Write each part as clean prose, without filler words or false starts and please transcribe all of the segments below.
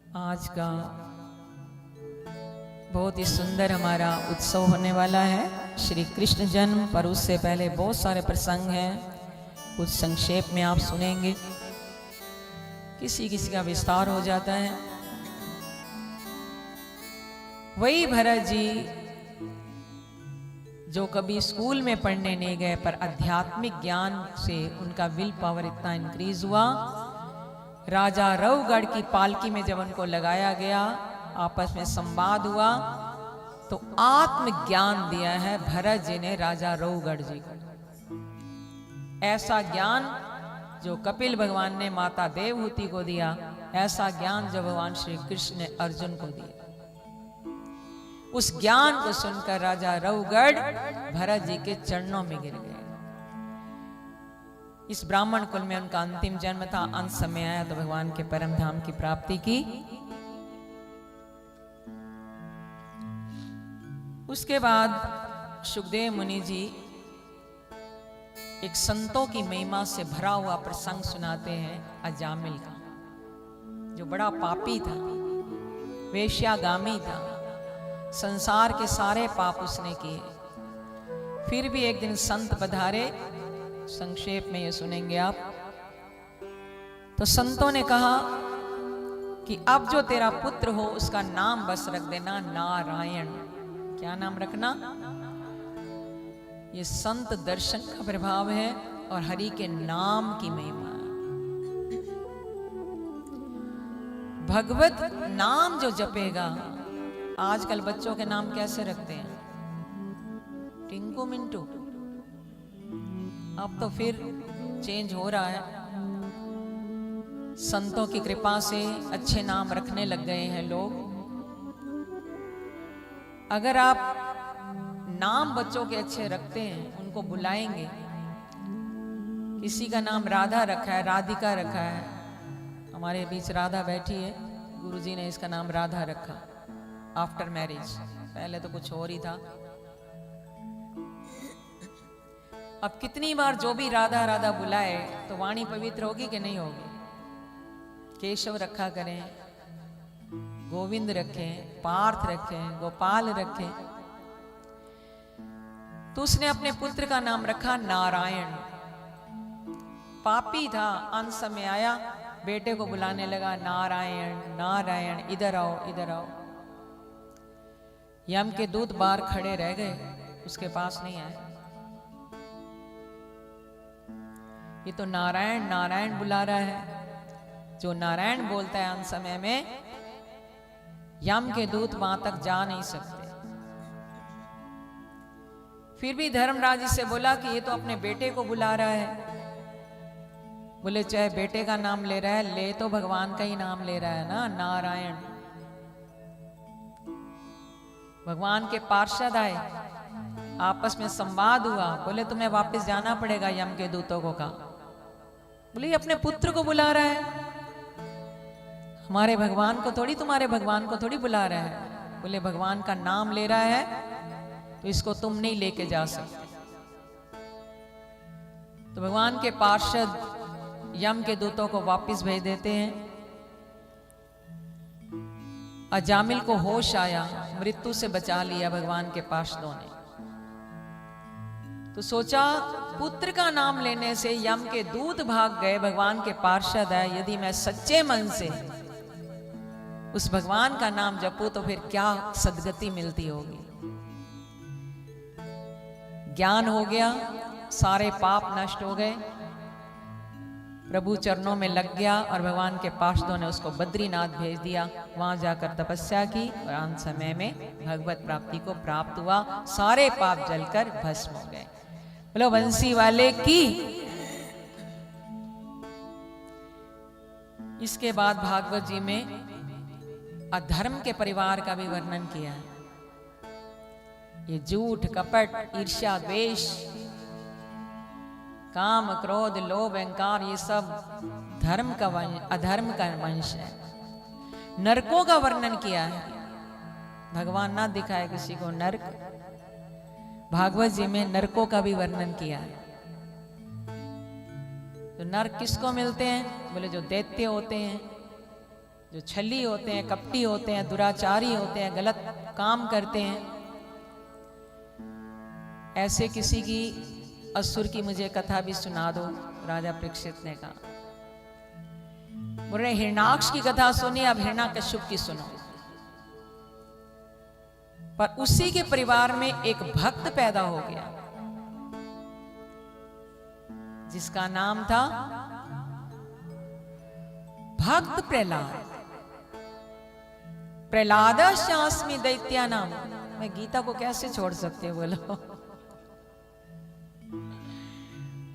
आज का बहुत ही सुंदर हमारा उत्सव होने वाला है, श्री कृष्ण जन्म। पर उससे पहले बहुत सारे प्रसंग हैं, कुछ संक्षेप में आप सुनेंगे, किसी किसी का विस्तार हो जाता है। वही भरत जी जो कभी स्कूल में पढ़ने नहीं गए, पर आध्यात्मिक ज्ञान से उनका विल पावर इतना इंक्रीज हुआ। राजा रवगढ़ की पालकी में जब उनको लगाया गया, आपस में संवाद हुआ, तो आत्मज्ञान दिया है भरत जी ने राजा रवगढ़ जी को। ऐसा ज्ञान जो कपिल भगवान ने माता देवहूति को दिया, ऐसा ज्ञान जो भगवान श्री कृष्ण ने अर्जुन को दिया। उस ज्ञान को सुनकर राजा रवगढ़ भरत जी के चरणों में गिर गए। इस ब्राह्मण कुल में उनका अंतिम जन्म था। अंत समय आया तो भगवान के परम धाम की प्राप्ति की। उसके बाद सुखदेव मुनि जी एक संतों की महिमा से भरा हुआ प्रसंग सुनाते हैं अजामिल का, जो बड़ा पापी था, वेश्यागामी था, संसार के सारे पाप उसने किए। फिर भी एक दिन संत पधारे, संक्षेप में ये सुनेंगे आप। तो संतों ने कहा कि अब जो तेरा पुत्र हो उसका नाम बस रख देना नारायण। क्या नाम रखना? ये संत दर्शन का प्रभाव है और हरि के नाम की महिमा है। भगवत नाम जो जपेगा, आजकल बच्चों के नाम कैसे रखते हैं? टिंकू मिंटू। अब तो फिर चेंज हो रहा है। संतों की कृपा से अच्छे नाम रखने लग गए हैं लोग। अगर आप नाम बच्चों के अच्छे रखते हैं, उनको बुलाएंगे, किसी का नाम राधा रखा है, राधिका रखा है, हमारे बीच राधा बैठी है, गुरुजी ने इसका नाम राधा रखा आफ्टर मैरिज। पहले तो कुछ और ही था। अब कितनी बार जो भी राधा राधा बुलाए तो वाणी पवित्र होगी कि नहीं होगी? केशव रखा करें, गोविंद रखें, पार्थ रखें, गोपाल रखें। तो उसने अपने पुत्र का नाम रखा नारायण। पापी था, अंत समय आया, बेटे को बुलाने लगा नारायण नारायण, इधर आओ इधर आओ। यम के दूत बाहर खड़े रह गए, उसके पास नहीं आए। ये तो नारायण नारायण बुला रहा है। जो नारायण बोलता है अंत समय में, यम के दूत वहां तक जा नहीं सकते। फिर भी धर्मराज जी से बोला कि ये तो अपने बेटे को बुला रहा है। बोले चाहे बेटे का नाम ले रहा है, ले तो भगवान का ही नाम ले रहा है ना, नारायण। भगवान के पार्षद आए, आपस में संवाद हुआ। बोले तुम्हें वापस जाना पड़ेगा। यम के दूतों को कहा, बोले अपने पुत्र को बुला रहा है, हमारे भगवान को थोड़ी, तुम्हारे भगवान को थोड़ी बुला रहा है। बोले भगवान का नाम ले रहा है तो इसको तुम नहीं लेके जा सकते। तो भगवान के पार्षद यम के दूतों को वापस भेज देते हैं। अजामिल को होश आया, मृत्यु से बचा लिया भगवान के पार्षदों ने। तो सोचा पुत्र का नाम लेने से यम के दूत भाग गए, भगवान के पार्षद है, यदि मैं सच्चे मन से उस भगवान का नाम जपूं तो फिर क्या सदगति मिलती होगी। ज्ञान हो गया, सारे पाप नष्ट हो गए, प्रभु चरणों में लग गया और भगवान के पार्षदों ने उसको बद्रीनाथ भेज दिया। वहां जाकर तपस्या की और अंत समय में भगवत प्राप्ति को प्राप्त हुआ। सारे पाप जलकर भस्म हो गए। बोलो बंसी वाले की। इसके बाद भागवत जी में अधर्म के परिवार का भी वर्णन किया है। ये झूठ, कपट, ईर्ष्या, द्वेष, काम, क्रोध, लोभ, अहंकार, ये सब धर्म का वंश, अधर्म का वंश है। नरकों का वर्णन किया है। भगवान ना दिखाए किसी को नरक, भागवत जी में नरकों का भी वर्णन किया है। तो नरक किसको मिलते हैं? बोले जो दैत्य होते हैं, जो छली होते हैं, कपटी होते हैं, दुराचारी होते हैं, गलत काम करते हैं, ऐसे किसी की असुर की मुझे कथा भी सुना दो। राजा परीक्षित ने कहा। बोले हिरणाक्ष की कथा सुनी, अब हिरण्यकश्यप की सुनो। पर उसी के परिवार में एक भक्त पैदा हो गया जिसका नाम था भक्त प्रहलाद। प्रहलाद शास्मी दैत्या नाम। मैं गीता को कैसे छोड़ सकते हो बोलो।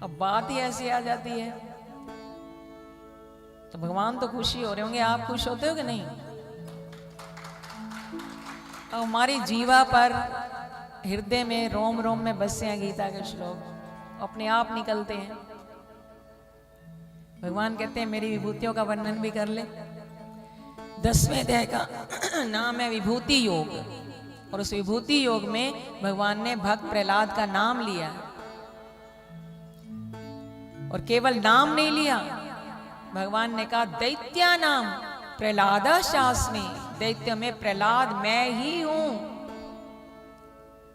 अब बात ही ऐसी आ जाती है तो भगवान तो खुशी हो रहे होंगे, आप खुश होते हो कि नहीं? अब हमारी जीवा पर, हृदय में, रोम रोम में बसे हैं गीता के श्लोक, अपने आप निकलते हैं। भगवान कहते हैं मेरी विभूतियों का वर्णन भी कर ले। 10वें अध्याय का नाम है विभूति योग, और उस विभूति योग में भगवान ने भक्त प्रहलाद का नाम लिया, और केवल नाम नहीं लिया, भगवान ने कहा दैत्या नाम प्रहलाद शास्मी। दैत्य में प्रहलाद मैं ही हूं।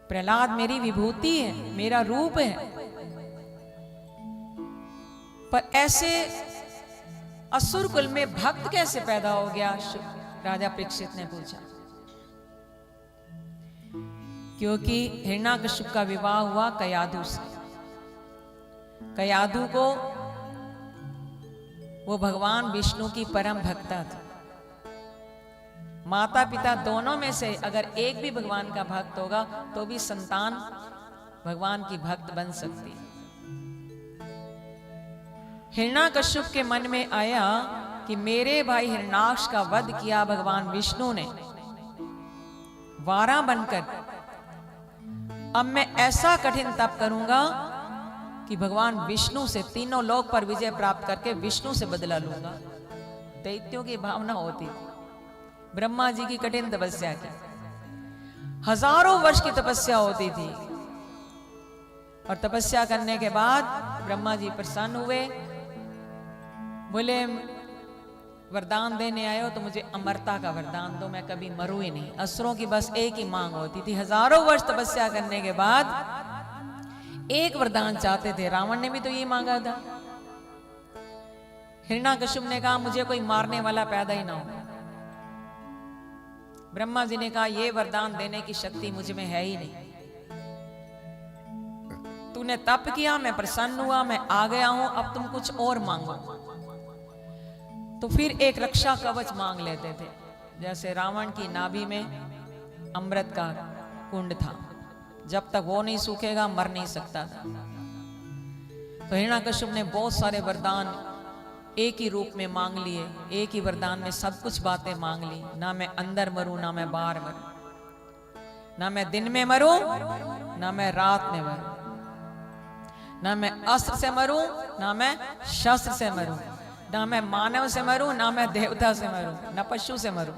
प्रहलाद मेरी विभूति है, मेरा रूप है। पर ऐसे असुर कुल में भक्त कैसे पैदा हो गया? राजा परीक्षित ने पूछा। क्योंकि हिरण्यकश्यप का विवाह हुआ कयाधु से। कयाधु को वो भगवान विष्णु की परम भक्ता थी। माता पिता दोनों में से अगर एक भी भगवान का भक्त होगा तो भी संतान भगवान की भक्त बन सकती है। हिरण्यकश्यप के मन में आया कि मेरे भाई हिरण्याक्ष का वध किया भगवान विष्णु ने वारा बनकर, अब मैं ऐसा कठिन तप करूंगा कि भगवान विष्णु से तीनों लोक पर विजय प्राप्त करके विष्णु से बदला लूंगा। दैत्यों की भावना होती थी। ब्रह्मा जी की कठिन तपस्या की, हजारों वर्ष की तपस्या होती थी, और तपस्या करने के बाद ब्रह्मा जी प्रसन्न हुए। बोले वरदान देने आए हो तो मुझे अमरता का वरदान दो, मैं कभी मरूं ही नहीं। असुरों की बस एक ही मांग होती थी। हजारों वर्ष तपस्या करने के बाद एक वरदान चाहते थे। रावण ने भी तो ये मांगा था। हिरण्यकश्यप ने कहा मुझे कोई मारने वाला पैदा ही ना हो। ब्रह्मा जी ने कहा ये वरदान देने की शक्ति मुझ में है ही नहीं। तूने तप किया, मैं प्रसन्न हुआ, मैं आ गया हूं, अब तुम कुछ और मांगो। तो फिर एक रक्षा कवच मांग लेते थे। जैसे रावण की नाभि में अमृत का कुंड था, जब तक वो नहीं सूखेगा मर नहीं सकता था। तो हिरण्यकश्यप ने बहुत सारे वरदान एक ही रूप में मांग लिए। एक ही वरदान में सब कुछ बातें मांग ली। ना मैं अंदर मरूं, ना मैं बाहर मरूं, ना मैं दिन में मरूं, ना मैं रात में मरूं, ना मैं अस्त्र से मरूं, ना मैं शस्त्र से मरूं, ना मैं मानव से मरूं, ना मैं देवता से मरूं, ना पशु से मरूं।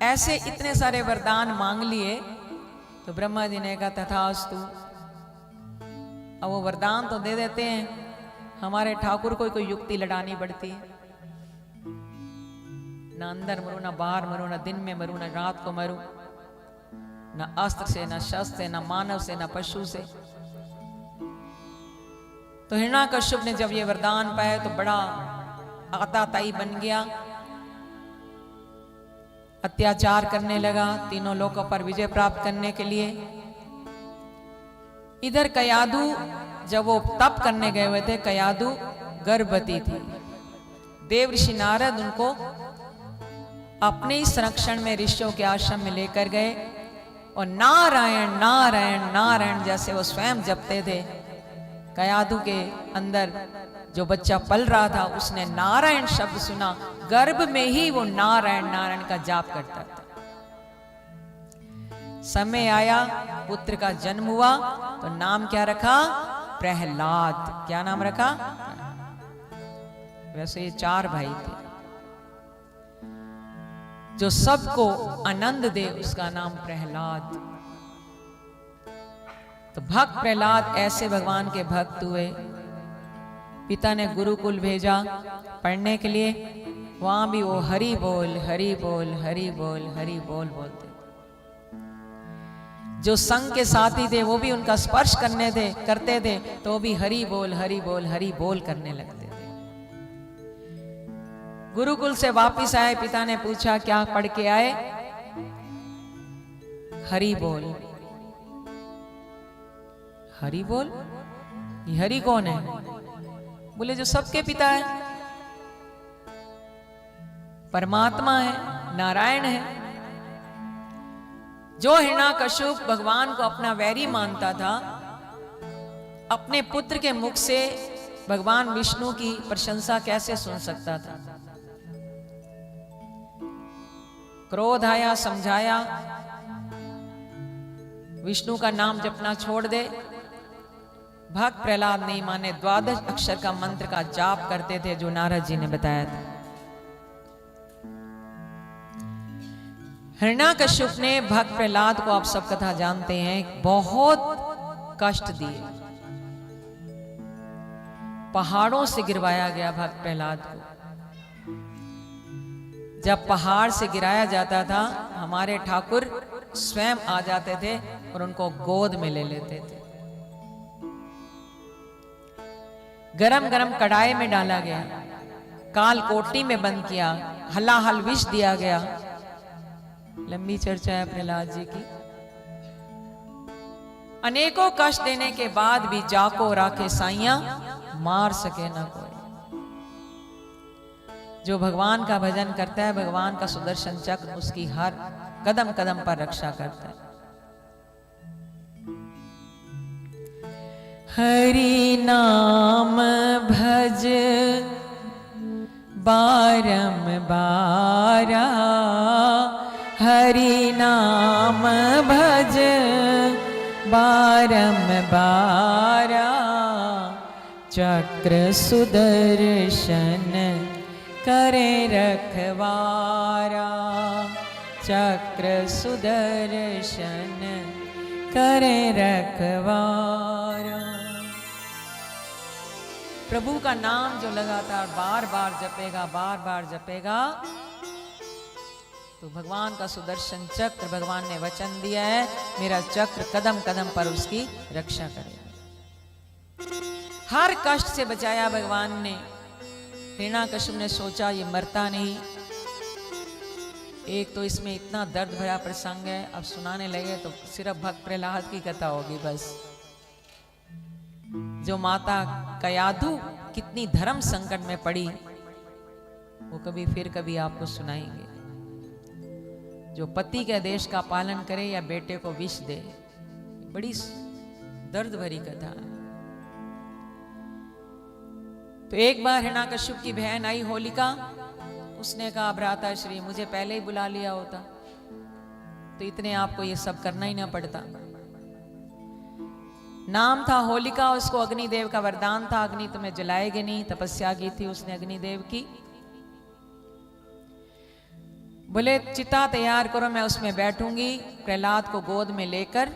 ऐसे इतने सारे वरदान मांग लिए। तो ब्रह्मा जी ने कहा तथास्तु। अब वो वरदान तो दे देते हैं, हमारे ठाकुर को कोई युक्ति लड़ानी पड़ती है। ना अंदर मरूं, ना बाहर मरूं, ना दिन में मरूं, ना रात को मरूं, ना अस्त्र से, ना शस्त्र से, ना मानव से, ना पशु से। तो हिरण्यकश्यप ने जब ये वरदान पाए तो बड़ा आताताई बन गया, अत्याचार करने लगा तीनों लोगों पर विजय प्राप्त करने के लिए। इधर कयाधु जब वो तप करने गए हुए थे, कयाधु गर्भवती थी। देवऋषि नारद उनको अपने ही संरक्षण में ऋषियों के आश्रम में लेकर गए, और नारायण नारायण नारायण जैसे वो स्वयं जपते थे। कयाधु के अंदर जो बच्चा पल रहा था उसने नारायण शब्द सुना, गर्भ में ही वो नारायण नारायण का जाप करता था। समय आया, पुत्र का जन्म हुआ, तो नाम क्या रखा? प्रहलाद। क्या नाम रखा? वैसे ये 4 भाई थे। जो सबको आनंद दे उसका नाम प्रहलाद। तो भक्त प्रहलाद ऐसे भगवान के भक्त हुए पिता ने गुरुकुल भेजा पढ़ने के लिए, वहां भी वो हरि बोल हरि बोल हरि बोल हरि बोल बोलते। जो संग के साथी थे वो भी उनका स्पर्श करते थे तो वो भी हरि बोल हरि बोल हरि बोल करने लगते थे। गुरुकुल से वापिस आए, पिता ने पूछा क्या पढ़ के आए? हरि बोल। हरि बोल? ये हरि कौन है? बोले जो सबके पिता है, परमात्मा है, नारायण है। जो हिरण्यकश्यप भगवान को अपना वैरी मानता था, अपने पुत्र के मुख से भगवान विष्णु की प्रशंसा कैसे सुन सकता था? क्रोध आया, समझाया विष्णु का नाम जपना छोड़ दे। भक्त प्रहलाद नहीं माने, 12 अक्षर का मंत्र का जाप करते थे जो नारद जी ने बताया था। हिरण्यकश्यप ने भक्त प्रहलाद को, आप सब कथा जानते हैं, बहुत कष्ट दिए। पहाड़ों से गिरवाया गया भक्त प्रहलाद को। जब पहाड़ से गिराया जाता था, हमारे ठाकुर स्वयं आ जाते थे और उनको गोद में ले लेते थे। गरम गरम कढ़ाई में डाला गया, काल कोटरी में बंद किया, हलाहल विष दिया गया। लंबी चर्चा है प्रहलाद जी की। अनेकों कष्ट देने के बाद भी जाको राखे साइया, मार सके ना कोई। जो भगवान का भजन करता है, भगवान का सुदर्शन चक्र उसकी हर कदम कदम पर रक्षा करता है। हरि नाम भज बारंबारा, हरि नाम भज बारंबारा, चक्र सुदर्शन करे रखवारा, चक्र सुदर्शन करे रखवारा। प्रभु का नाम जो लगातार बार बार जपेगा, बार बार जपेगा, तो भगवान का सुदर्शन चक्र, भगवान ने वचन दिया है, मेरा चक्र कदम कदम पर उसकी रक्षा करेगा। हर कष्ट से बचाया भगवान ने। हिरण्यकश्यप ने सोचा ये मरता नहीं। एक तो इसमें इतना दर्द भरा प्रसंग है, अब सुनाने लगे तो सिर्फ भक्त प्रहलाद की कथा होगी बस। जो माता कयाधु कितनी धर्म संकट में पड़ी, वो कभी आपको सुनाएंगे। जो पति के आदेश का पालन करे या बेटे को विष दे, बड़ी दर्द भरी कथा है। तो एक बार हिरण्यकश्यप की बहन आई होलिका, उसने कहा भ्राता श्री मुझे पहले ही बुला लिया होता तो इतने आपको ये सब करना ही ना पड़ता। नाम था होलिका, उसको अग्निदेव का वरदान था, अग्नि तुम्हें जलाएगी नहीं। तपस्या की थी उसने अग्निदेव की। बोले चिता तैयार करो, मैं उसमें बैठूंगी। प्रहलाद को गोद में लेकर,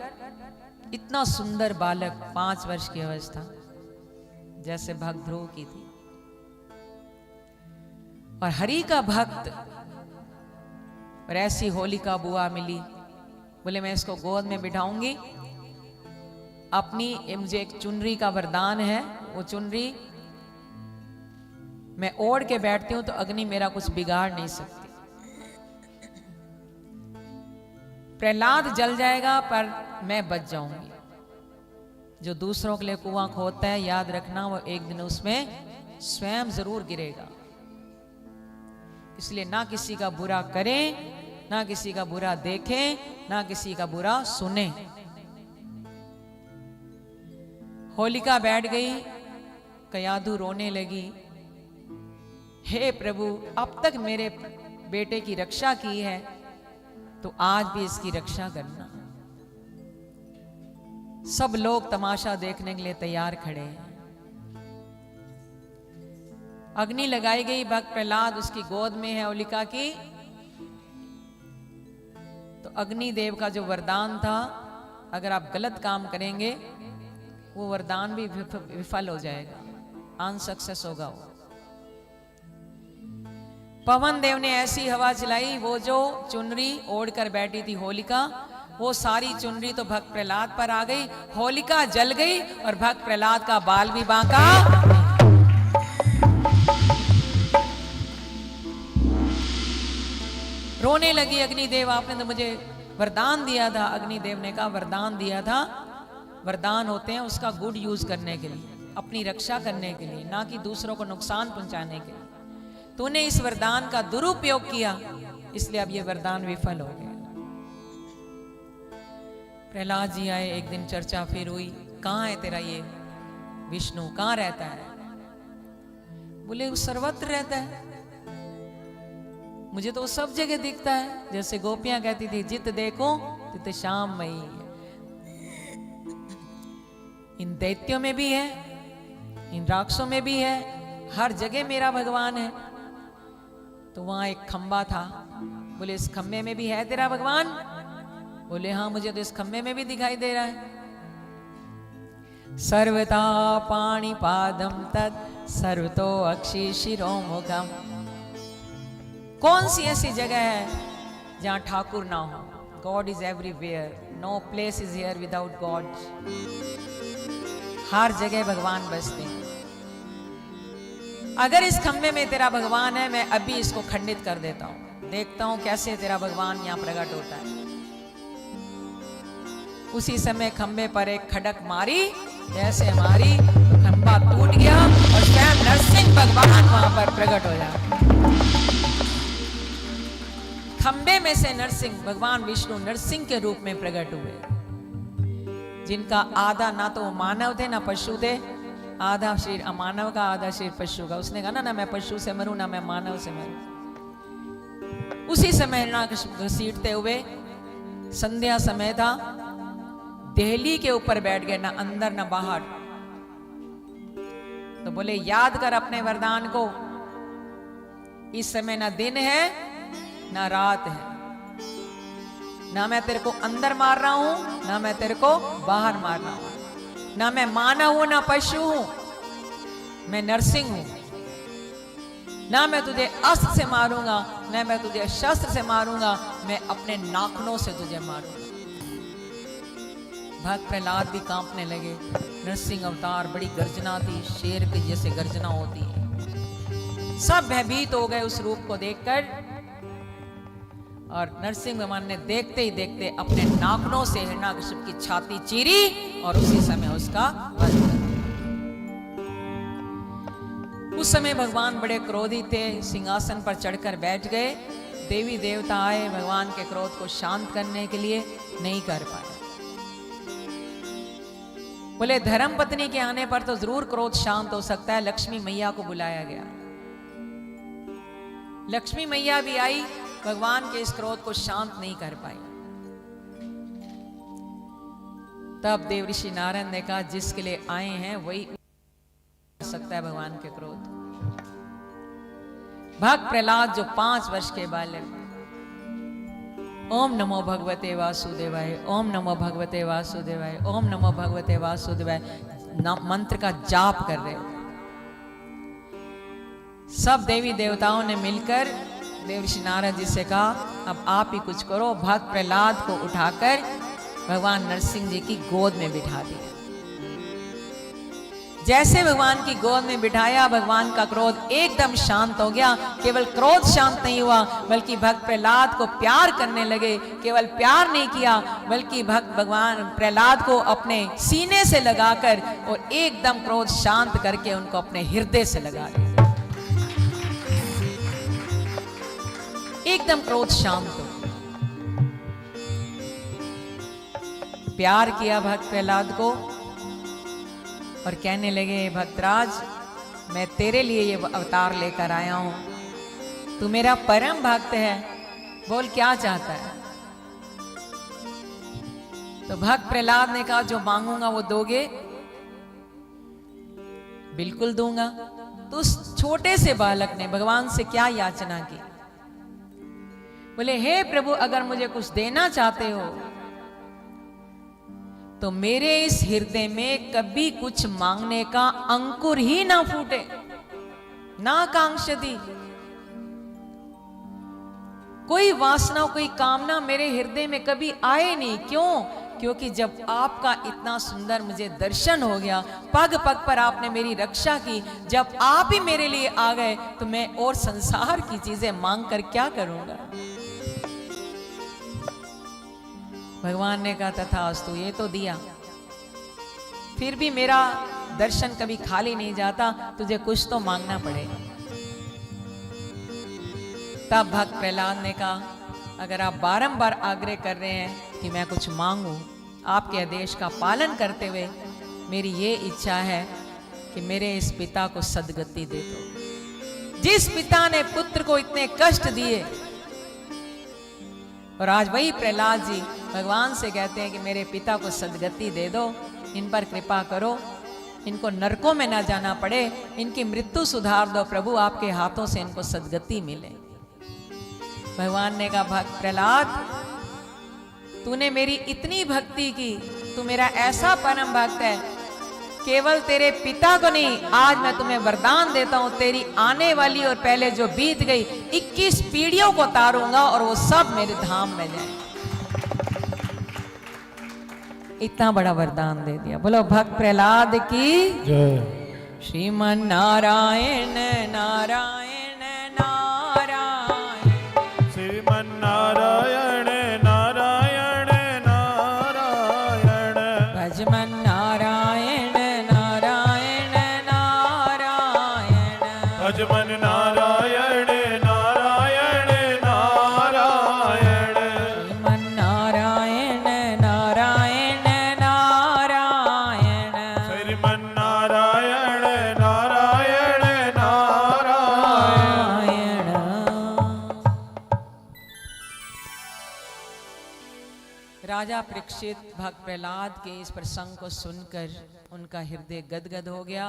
इतना सुंदर बालक, 5 वर्ष की अवस्था, जैसे भक्त ध्रुव की थी। और हरि का भक्त, और ऐसी होलिका बुआ मिली। बोले मैं इसको गोद में बिठाऊंगी, अपनी मुझे एक चुनरी का वरदान है, वो चुनरी मैं ओढ़ के बैठती हूं तो अग्नि मेरा कुछ बिगाड़ नहीं सकती। प्रहलाद जल जाएगा पर मैं बच जाऊंगी। जो दूसरों के लिए कुआं खोदता है, याद रखना वो एक दिन उसमें स्वयं जरूर गिरेगा। इसलिए ना किसी का बुरा करें, ना किसी का बुरा देखें, ना किसी का बुरा सुने। होलिका बैठ गई, कयाधु रोने लगी, हे प्रभु अब तक मेरे बेटे की रक्षा की है तो आज भी इसकी रक्षा करना। सब लोग तमाशा देखने के लिए तैयार खड़े हैं। अग्नि लगाई गई, भक्त प्रहलाद उसकी गोद में है होलिका की। तो अग्निदेव का जो वरदान था, अगर आप गलत काम करेंगे वो वरदान भी विफल हो जाएगा। अनसक्सेस होगा वो। पवन देव ने ऐसी हवा चलाई, वो जो चुनरी ओढ़कर बैठी थी होलिका, वो सारी चुनरी तो भक्त प्रहलाद पर आ गई, होलिका जल गई और भक्त प्रहलाद का बाल भी बांका। रोने लगी अग्निदेव, आपने तो मुझे वरदान दिया था। अग्निदेव ने कहा वरदान दिया था, वरदान होते हैं उसका गुड यूज करने के लिए, अपनी रक्षा करने के लिए, ना कि दूसरों को नुकसान पहुंचाने के लिए। तूने इस वरदान का दुरुपयोग किया, इसलिए अब ये वरदान विफल हो गया। प्रहलाद जी आए, एक दिन चर्चा फिर हुई, कहाँ है तेरा ये विष्णु, कहाँ रहता है? बोले वो सर्वत्र रहता है, मुझे तो वो सब जगह दिखता है। जैसे गोपियां कहती थी, जित देखो तित श्याम मई। इन दैत्यों में भी है, इन राक्षसों में भी है, हर जगह मेरा भगवान है। तो वहां एक खंबा था, बोले इस खंबे में भी है तेरा भगवान? बोले हाँ, मुझे तो इस खंबे में भी दिखाई दे रहा है। सर्वता पाणिपादम तत् सर्वतो अक्षि शिरोमुखम। कौन सी ऐसी जगह है जहां ठाकुर ना हो? God is everywhere, no place is here without God. हर जगह भगवान बसते हैं। अगर इस खंबे में तेरा भगवान है, मैं अभी इसको खंडित कर देता हूं, देखता हूं कैसे तेरा भगवान यहां प्रकट होता है। उसी समय खंबे पर एक खड़क मारी, जैसे मारी तो खंबा टूट गया और स्वयं नरसिंह भगवान वहां पर प्रकट हो जाए। खंबे में से नरसिंह भगवान विष्णु नरसिंह के रूप में प्रकट हुए, जिनका आधा ना तो मानव थे ना पशु थे, आधा शरीर अमानव का, आधा शरीर पशु का। उसने कहा ना मैं पशु से मरूं ना मैं मानव से मरूं। उसी समय हिरण्याकश्यप घसीटते हुए, संध्या समय था, देहली के ऊपर बैठ गए, ना अंदर ना बाहर। तो बोले याद कर अपने वरदान को, इस समय ना दिन है ना रात है, ना मैं तेरे को अंदर मार रहा हूं ना मैं तेरे को बाहर मार रहा हूं, ना मैं मानव हूं ना पशु हूं, मैं नरसिंह हूं। ना मैं तुझे अस्त्र से मारूंगा ना मैं तुझे शस्त्र से मारूंगा, मैं अपने नाखूनों से तुझे मारूंगा। भक्त प्रहलाद भी कांपने लगे। नरसिंह अवतार, बड़ी गर्जना थी, शेर की जैसे गर्जना होती है। सब भयभीत हो गए उस रूप को देखकर, और नरसिंह भगवान ने देखते ही देखते अपने नाखूनों से हिरण्याकश्यप की छाती चीरी और उसी समय उसका वध कर दिया। उस समय भगवान बड़े क्रोधी थे, सिंहासन पर चढ़कर बैठ गए। देवी देवता आए भगवान के क्रोध को शांत करने के लिए, नहीं कर पाए। बोले धर्म पत्नी के आने पर तो जरूर क्रोध शांत हो सकता है। लक्ष्मी मैया को बुलाया गया, लक्ष्मी मैया भी आई, भगवान के इस क्रोध को शांत नहीं कर पाई। तब देव ऋषि नारद ने कहा जिसके लिए आए हैं वही कर सकता है भगवान के क्रोध। भक्त प्रहलाद जो 5 वर्ष के बालक, ओम नमो भगवते वासुदेवाय, ओम नमो भगवते वासुदेवाय, ओम नमो भगवते वासुदेवाय मंत्र का जाप कर रहे। सब देवी देवताओं ने मिलकर देव ऋषि नारद जी से कहा अब आप ही कुछ करो। भक्त प्रहलाद को उठाकर भगवान नरसिंह जी की गोद में बिठा दिया। जैसे भगवान की गोद में बिठाया, भगवान का क्रोध एकदम शांत हो गया। केवल क्रोध शांत नहीं हुआ, बल्कि भक्त प्रहलाद को प्यार करने लगे। केवल प्यार नहीं किया, बल्कि भक्त भगवान प्रहलाद को अपने सीने से लगाकर और एकदम क्रोध शांत करके उनको अपने हृदय से लगा दिया। एकदम क्रोध शांत हो। प्यार किया भक्त प्रहलाद को और कहने लगे भक्तराज, मैं तेरे लिए ये अवतार लेकर आया हूं, तू मेरा परम भक्त है, बोल क्या चाहता है। तो भक्त प्रहलाद ने कहा जो मांगूंगा वो दोगे? बिल्कुल दूंगा। तो उस छोटे से बालक ने भगवान से क्या याचना की? बोले हे प्रभु, अगर मुझे कुछ देना चाहते हो तो मेरे इस हृदय में कभी कुछ मांगने का अंकुर ही ना फूटे, ना कांक्षति, कोई वासना कोई कामना मेरे हृदय में कभी आए नहीं। क्यों? क्योंकि जब आपका इतना सुंदर मुझे दर्शन हो गया, पग पग पर आपने मेरी रक्षा की, जब आप ही मेरे लिए आ गए तो मैं और संसार की चीजें मांग कर क्या करूंगा। भगवान ने कहा तथास्तु, ये तो दिया, फिर भी मेरा दर्शन कभी खाली नहीं जाता, तुझे कुछ तो मांगना पड़ेगा। तब भक्त प्रहलाद ने कहा, अगर आप बारंबार आग्रह कर रहे हैं कि मैं कुछ मांगू, आपके आदेश का पालन करते हुए मेरी ये इच्छा है कि मेरे इस पिता को सद्गति दे दो। जिस पिता ने पुत्र को इतने कष्ट दिए, और आज वही प्रहलाद जी भगवान से कहते हैं कि मेरे पिता को सद्गति दे दो, इन पर कृपा करो, इनको नरकों में ना जाना पड़े, इनकी मृत्यु सुधार दो प्रभु, आपके हाथों से इनको सद्गति मिले। भगवान ने कहा, भक्त प्रहलाद, तूने मेरी इतनी भक्ति की, तू मेरा ऐसा परम भक्त है, केवल तेरे पिता को नहीं, आज मैं तुम्हें वरदान देता हूं, तेरी आने वाली और पहले जो बीत गई 21 पीढ़ियों को तारूंगा और वो सब मेरे धाम में जाए। इतना बड़ा वरदान दे दिया। बोलो भक्त प्रहलाद की जय। श्रीमन नारायण नारायण नारायण, श्रीमन नारायण नारायण नारायण, भजमन नारायण नारायण नारायण, भजमन नारायण नारायण नारायण, श्रीमन नारायण नारायण नारायण, श्रीमन नारायण नारायण नारायण। राजा परीक्षित भक्त प्रहलाद के इस प्रसंग को सुनकर उनका हृदय गदगद हो गया।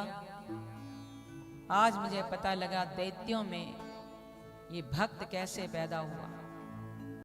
आज मुझे पता लगा दैत्यों में ये भक्त कैसे पैदा हुआ।